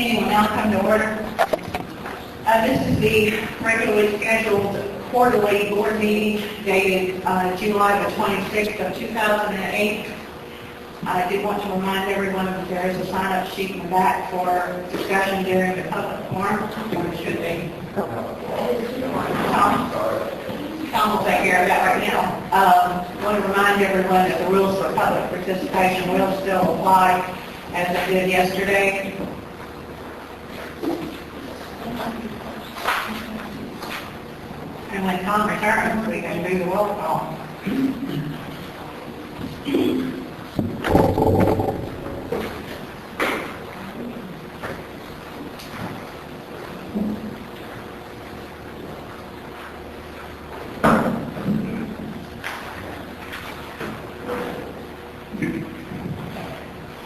Meeting will now come to order. This is the regularly scheduled quarterly board meeting dated July the 26th of 2008. I did want to remind everyone that there is a sign-up sheet in the back for discussion during the public forum, or it should be. Tom will take care of that right now. I want to remind everyone that the rules for public participation will still apply as it did yesterday. And when Tom returns, we can do the roll call.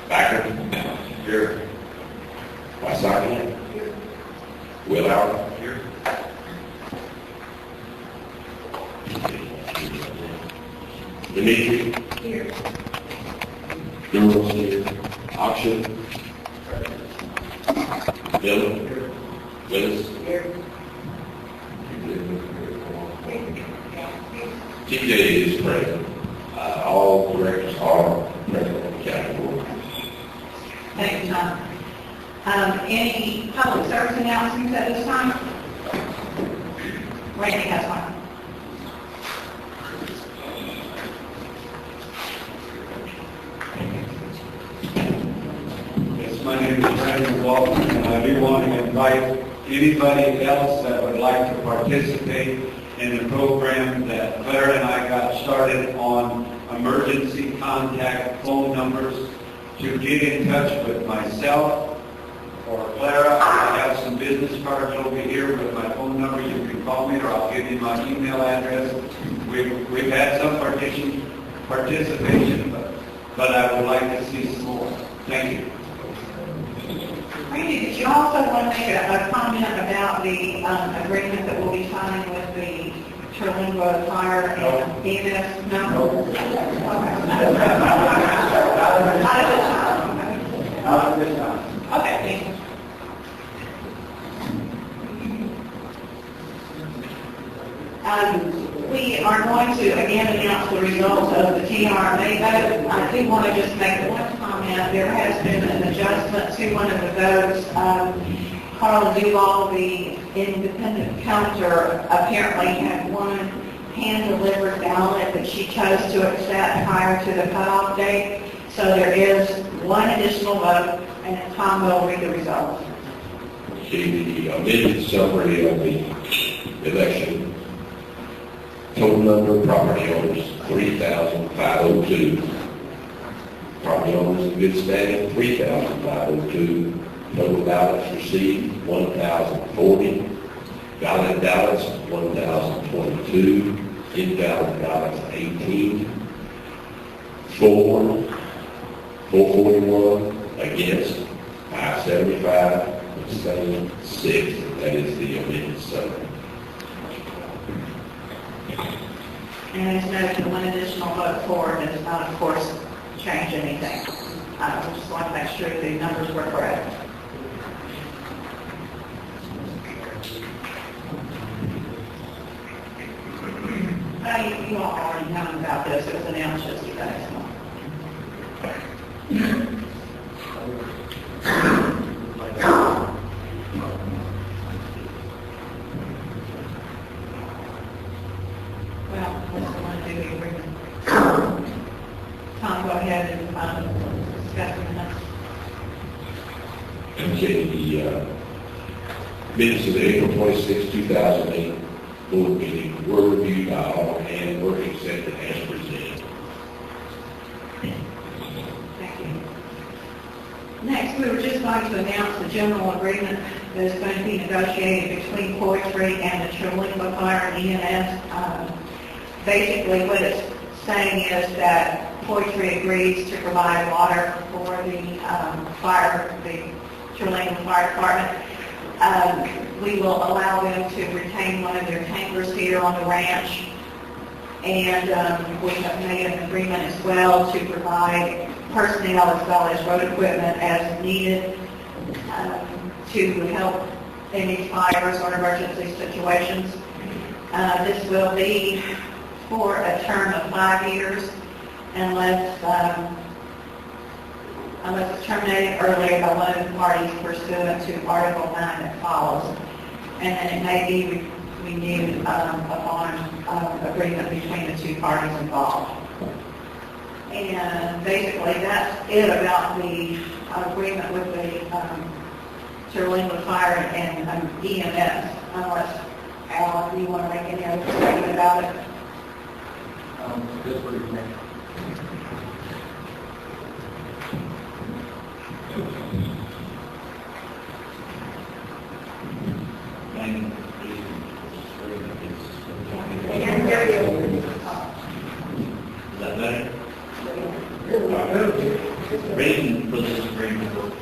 Backer. Here. Wysocki. Here. Willauer. Here. Dimitri. Here. Durrell here. Auction. Miller. Here. Willis. Here. TJ is present. All directors are present on the county board. Thank you, Tom. Any public service announcements at this time? Randy has one. Yes, my name is Brandon Walton, and I do want to invite anybody else that would like to participate in the program that Claire and I got started on emergency contact phone numbers to get in touch with myself or Clara. I have some business cards over here with my phone number. You can call me or I'll give you my email address. We've had some participation, but I would like to see some more. Thank you. Randy, did you also want to make a comment about the agreement that we'll be signing with the Terlingua Fire and EMS number? Not at this time. Okay, thank you. We are going to again announce the results of the TRMA vote. I do want to just make one comment. There has been an adjustment to one of the votes. Carla Duval, the independent counter, apparently had one hand-delivered ballot that she chose to accept prior to the cutoff date. So there is one additional vote, and Tom will read the results. See the amended summary of the election. Total number of property owners, 3,502. Property owners in good standing, 3,502. Total ballots received, 1,040. Valid ballots, 1,022. Invalid ballots, 18. For, 441. Against, 575. Abstained, 6. That is the amended summary. And as noted, one additional vote for does not, of course, change anything. We just want to make sure the numbers were correct. You all already know about this. It was announced yesterday. Well, what's the one to do the agreement? Tom, go ahead and discuss the minutes. Okay, the minutes of the April 26, 2008 board meeting were reviewed by all and were accepted as presented. Thank you. Next, we were just going to announce the general agreement that is going to be negotiated between Poetry and the Terlingua Fire and EMS. Basically, what it's saying is that Poetry agrees to provide water for the Terlingua Fire Department. We will allow them to retain one of their tankers here on the ranch, and we have made an agreement as well to provide personnel as well as road equipment as needed. to help any fires or emergency situations. This will be for a term of 5 years unless it's terminated earlier by one of the parties pursuant to Article 9 that follows. And then it may be renewed upon agreement between the two parties involved. And basically that's it about the agreement with the Terlingua Fire and EMS, unless, Al, if you want to make any other statement about it. Just what do you think? Is that better? The reason for this agreement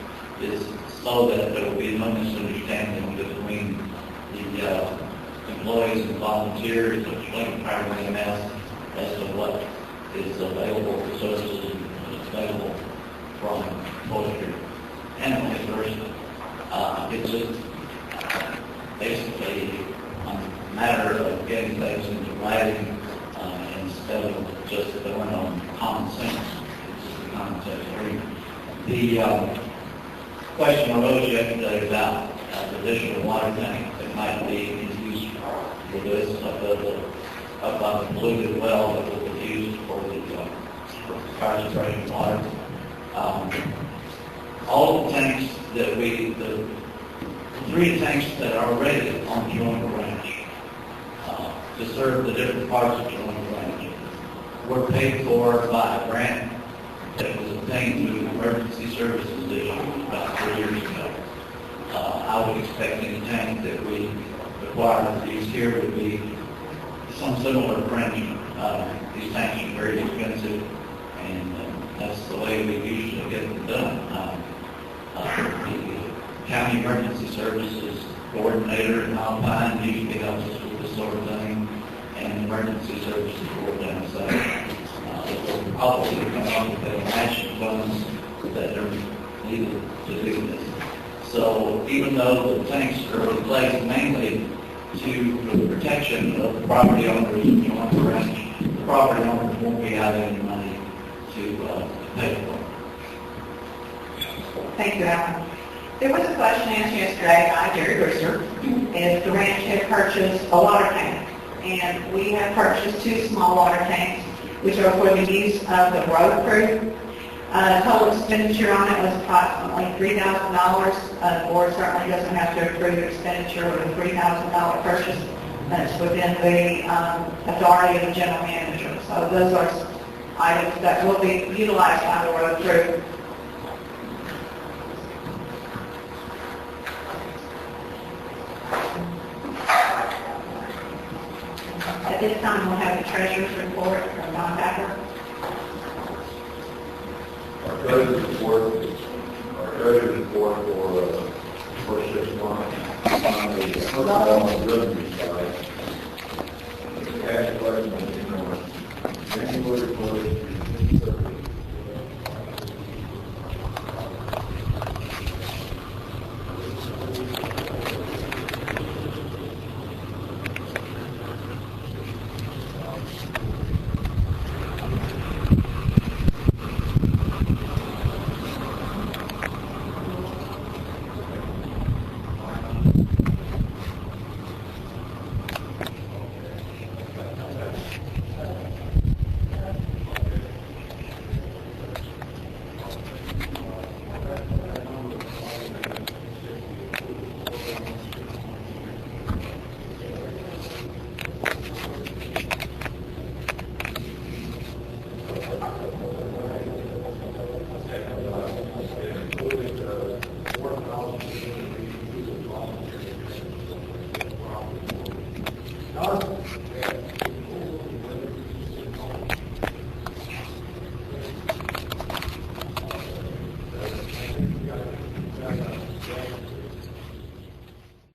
is so that there will be no misunderstanding between the employees and volunteers of Terlingua Fire and EMS as to what is available for services and is available from forestry and vice versa. It's just basically a matter of getting things into writing instead of just going on common sense. It's just a common sense agreement. The question arose yesterday about additional water tank that might be in use for this above the polluted well that will be used for the fire suppression water. All the tanks that the 3 tanks that are already on Terlingua Ranch to serve the different parts of Terlingua Ranch were paid for by a grant that was obtained through the Emergency Services District about 3 years ago. I would expect any tank that we require to use here would be some similar arrangement. These tanks are very expensive, and that's the way we usually get them done. The County Emergency Services Coordinator in Alpine usually helps us with this sort of thing, and the Emergency Services Board down south. We'll probably come up with the matching funds that are needed to do this. So even though the tanks are in place mainly for the protection of the property owners of Terlingua Ranch, the property owners won't be out any money to pay for it. Thank you, Alan. There was a question asked yesterday by Jerry Brewster if the ranch had purchased a water tank. And we have purchased 2 small water tanks, which are for the use of the road crew. Total expenditure on it was approximately $3,000. The board certainly doesn't have to approve expenditure with a $3,000 purchase. That's within the authority of the general manager. So those are items that will be utilized by the road crew. At this time, we'll have the treasurer's report from Don Packer. Our treasurer's report for the first 6 months on the revenue